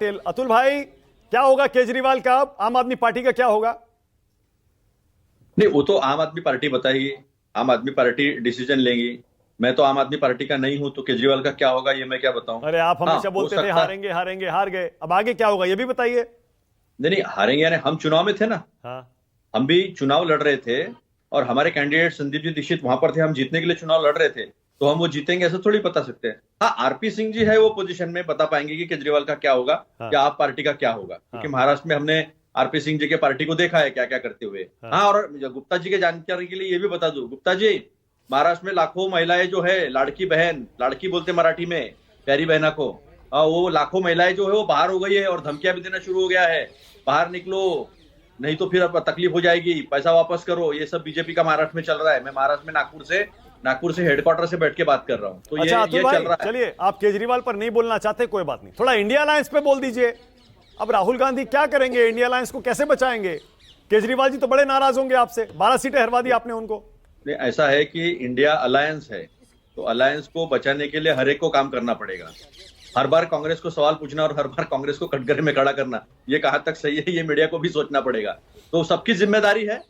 अतुल भाई, क्या होगा केजरीवाल का? अब आम आदमी पार्टी का क्या होगा? नहीं, वो तो आम आदमी पार्टी बताएगी। आम आदमी पार्टी डिसीजन लेगी। मैं तो आम आदमी पार्टी का नहीं हूं, तो केजरीवाल का क्या होगा ये मैं क्या बताऊं। अरे आप हाँ, हमेशा हो बोलते थे सकता। हारेंगे हारेंगे, हार गए, अब आगे क्या होगा ये भी बताइए। नहीं नहीं, हारेंगे यानी हम चुनाव में थे ना। हाँ। हम भी चुनाव लड़ रहे थे और हमारे कैंडिडेट संदीप जी दीक्षित वहां पर थे। हम जीतने के लिए चुनाव लड़ रहे थे, तो हम वो जीतेंगे ऐसा थोड़ी बता सकते हैं। हाँ, आरपी सिंह जी है वो पोजीशन में, बता पाएंगे कि केजरीवाल का क्या होगा हाँ। या आप पार्टी का क्या होगा, क्योंकि हाँ। महाराष्ट्र में हमने आरपी सिंह जी के पार्टी को देखा है क्या क्या करते हुए। हाँ। हाँ, और गुप्ता जी के जानकारी के लिए ये भी बता दूं, गुप्ता जी, महाराष्ट्र में लाखों महिलाएं जो है, लाड़की बहन, लाड़की बोलते मराठी में प्यारी बहना को, वो लाखों महिलाएं जो है वो बाहर हो गई है और धमकियां भी देना शुरू हो गया है, बाहर निकलो नहीं तो फिर अब तकलीफ हो जाएगी, पैसा वापस करो। ये सब बीजेपी का महाराष्ट्र में चल रहा है। मैं महाराष्ट्र में नागपुर से हेडक्वार्टर से बैठ के बात कर रहा हूँ, तो अच्छा ये अतुल चल भाई, रहा है। चलिए, आप केजरीवाल पर नहीं बोलना चाहते, कोई बात नहीं, थोड़ा इंडिया अलायंस पे बोल दीजिए। अब राहुल गांधी क्या करेंगे? इंडिया अलायंस को कैसे बचाएंगे? केजरीवाल जी तो बड़े नाराज होंगे आपसे, 12 सीटें हरवा दी आपने उनको। ऐसा है कि इंडिया अलायंस है, तो अलायंस को बचाने के लिए हर एक को काम करना पड़ेगा। हर बार कांग्रेस को सवाल पूछना और हर बार कांग्रेस को कटघरे में खड़ा करना, ये कहां तक सही है, ये मीडिया को भी सोचना पड़ेगा। तो सबकी जिम्मेदारी है,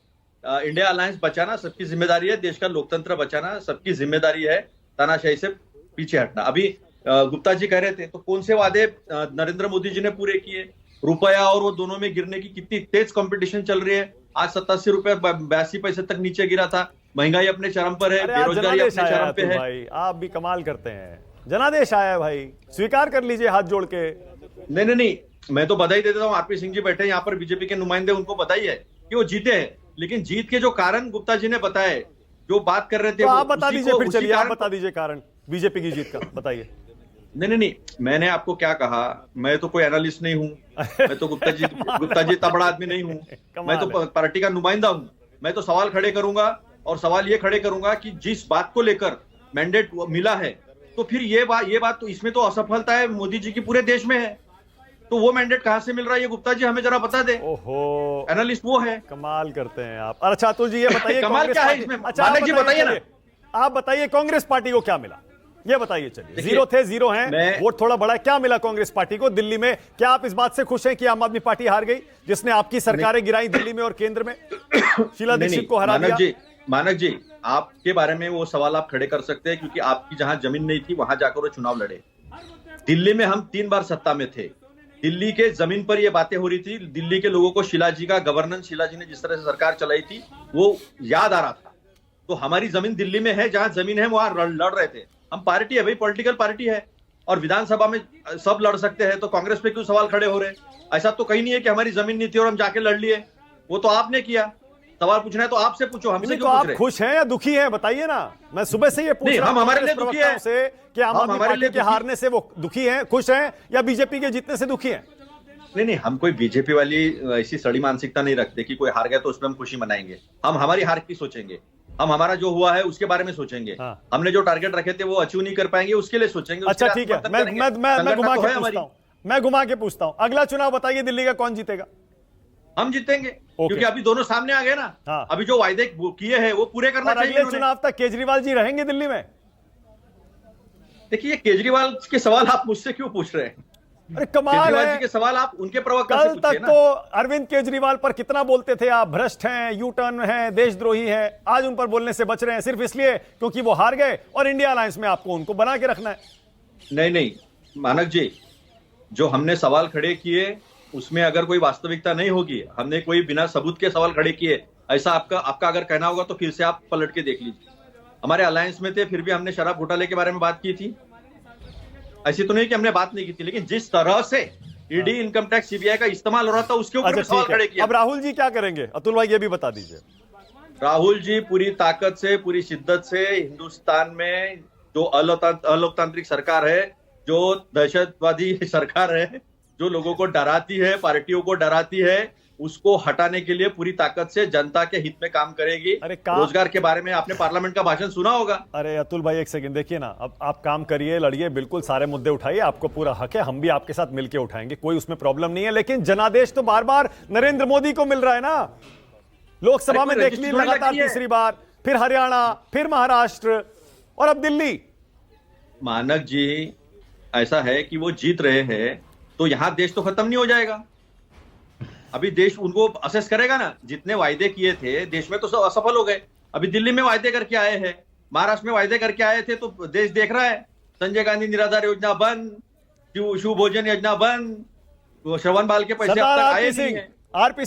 इंडिया अलायंस बचाना सबकी जिम्मेदारी है, देश का लोकतंत्र बचाना सबकी जिम्मेदारी है, तानाशाही से पीछे हटना। अभी गुप्ता जी कह रहे थे, तो कौन से वादे नरेंद्र मोदी जी ने पूरे किए? रुपया और वो दोनों में गिरने की कितनी तेज कंपटीशन चल रही है। आज 87 रुपए 82 पैसे तक नीचे गिरा था। महंगाई अपने चरम पर है, अरे आज बेरोजगारी जनादेश अपने आया चरम पे अतुल है। भाई, आप भी कमाल करते हैं, जनादेश आया है भाई, स्वीकार कर लीजिए हाथ जोड़ के। नहीं नहीं नहीं, मैं तो बधाई देता हूँ। आरपी सिंह जी बैठे हैं यहाँ पर, बीजेपी के नुमाइंदे, उनको बधाई है कि वो जीते हैं। लेकिन जीत के जो कारण गुप्ता जी ने बताए, जो बात कर रहे थे, तो आप बता दीजिए फिर, उसी चलिए आप कारण बता दीजिए कारण बीजेपी की जीत का, बताइए। नहीं नहीं नहीं, मैंने आपको क्या कहा, मैं तो कोई एनालिस्ट नहीं हूँ। मैं तो गुप्ता जी इतना बड़ा आदमी नहीं हूँ। मैं तो पार्टी का नुमाइंदा हूँ। मैं तो सवाल खड़े करूंगा, और सवाल ये खड़े करूंगा कि जिस बात को लेकर मैंडेट मिला है, तो फिर ये बात तो इसमें तो असफलता है मोदी जी की पूरे देश में है। तो वो मैंडेट कहां से मिल रहा है, ये गुप्ता जी हमें जरा बता दे। ओहो, एनालिस्ट वो है। कमाल करते हैं आप। अच्छा अतुल जी ये बताइए कमाल क्या है इसमें? अच्छा मानक जी बताइए ना। आप बताइए कांग्रेस पार्टी को क्या मिला, ये बताइए। चलिए, जीरो थे, जीरो हैं, वोट थोड़ा बड़ा, क्या मिला कांग्रेस पार्टी को दिल्ली में? क्या आप इस बात से खुश हैं कि आम आदमी पार्टी हार गई, जिसने आपकी सरकारें गिराई दिल्ली में और केंद्र में, शीला दीक्षित को हरा दिया? मानक जी, आपके बारे में वो सवाल आप खड़े कर सकते हैं, क्योंकि आपकी जहां जमीन नहीं थी वहां जाकर वो चुनाव लड़े। दिल्ली में हम 3 बार सत्ता में थे। दिल्ली के जमीन पर ये बातें हो रही थी। दिल्ली के लोगों को शीला जी का गवर्नेंस, शीला जी ने जिस तरह से सरकार चलाई थी, वो याद आ रहा था। तो हमारी जमीन दिल्ली में है, जहां जमीन है वहां लड़ रहे थे हम। पार्टी है भाई, पॉलिटिकल पार्टी है, और विधानसभा में सब लड़ सकते हैं, तो कांग्रेस पे क्यों सवाल खड़े हो रहे? ऐसा तो कहीं नहीं है कि हमारी जमीन नहीं थी और हम जाके लड़ लिए। वो तो आपने किया। सवाल पूछना है तो आपसे पूछो, हमसे क्यों पूछ रहे? आप खुश हैं या दुखी हैं, बताइए ना। मैं सुबह से ये पूछ रहा हूं, हम हमारे लिए दुखी हैं से कि आम आदमी पार्टी के हारने से वो दुखी हैं, खुश हैं, या बीजेपी के जीतने से दुखी हैं? नहीं, हम कोई बीजेपी वाली ऐसी सड़ी मानसिकता नहीं रखते कि कोई हार गया तो उसमें हम खुशी मनाएंगे। हम हमारी हार की सोचेंगे, हम हमारा जो हुआ है उसके बारे में सोचेंगे। हाँ। हमने जो टारगेट रखे थे वो अचीव नहीं कर पाएंगे, उसके लिए सोचेंगे। अच्छा ठीक है, मैं घुमा के पूछता हूं, अगला चुनाव बताइए दिल्ली का कौन जीतेगा? हम जीतेंगे, क्योंकि अभी दोनों सामने आ गए ना। हाँ। अभी जो वायदे किए हैं वो पूरे करना चाहिए। अगले चुनाव तक केजरीवाल जी रहेंगे दिल्ली में? देखिए, केजरीवाल के सवाल आप मुझसे क्यों पूछ रहे हैं? अरे कमाल है, के सवाल आप उनके प्रवक्ता से कल तक तो अरविंद केजरीवाल पर कितना बोलते थे आप, भ्रष्ट हैं, यू टर्न है, देशद्रोही है। आज उन पर बोलने से बच रहे हैं सिर्फ इसलिए क्योंकि वो हार गए और इंडिया अलायंस में आपको उनको बना के रखना है। नहीं मानक जी, जो हमने सवाल खड़े किए उसमें अगर कोई वास्तविकता नहीं होगी, हमने कोई बिना सबूत के सवाल खड़े किए, ऐसा आपका अगर कहना होगा तो फिर से आप पलट के देख लीजिए। हमारे अलायंस में थे, फिर भी हमने शराब घोटाले के बारे में बात की थी। ऐसी तो नहीं कि हमने बात नहीं की थी, लेकिन जिस तरह से ईडी, इनकम टैक्स, सीबीआई का इस्तेमाल हो रहा था उसके ऊपर सवाल खड़े किए। अब राहुल जी क्या करेंगे अतुल भाई, ये भी बता दीजिए। राहुल जी पूरी ताकत से, पूरी शिद्दत से हिंदुस्तान में जो अलोकतांत्रिक सरकार है, जो दहशतवादी सरकार है, जो लोगों को डराती है, पार्टियों को डराती है, उसको हटाने के लिए पूरी ताकत से जनता के हित में काम करेगी। रोजगार के बारे में आपने पार्लियामेंट का भाषण सुना होगा। अरे अतुल भाई एक सेकंड देखिए ना, अब आप काम करिए, लड़िए, बिल्कुल सारे मुद्दे उठाइए, आपको पूरा हक है, हम भी आपके साथ मिलकर उठाएंगे, कोई उसमें प्रॉब्लम नहीं है। लेकिन जनादेश तो बार बार नरेंद्र मोदी को मिल रहा है ना। लोकसभा में देख ली लगातार तीसरी बार, फिर हरियाणा, फिर महाराष्ट्र और अब दिल्ली। मानक जी, ऐसा है कि वो जीत रहे हैं तो यहां देश तो खत्म नहीं हो जाएगा। अभी देश उनको असेस करेगा ना, जितने वायदे किए थे देश में तो सब असफल हो गए। अभी दिल्ली में वायदे करके आए हैं, महाराष्ट्र में वायदे करके आए थे, तो देश देख रहा है संजय गांधी निराधार योजना बंद, शिव भोजन योजना बंद, श्रवण बाल के पैसे अब सरदार तक आए आरपी नहीं सिंह, है। आरपी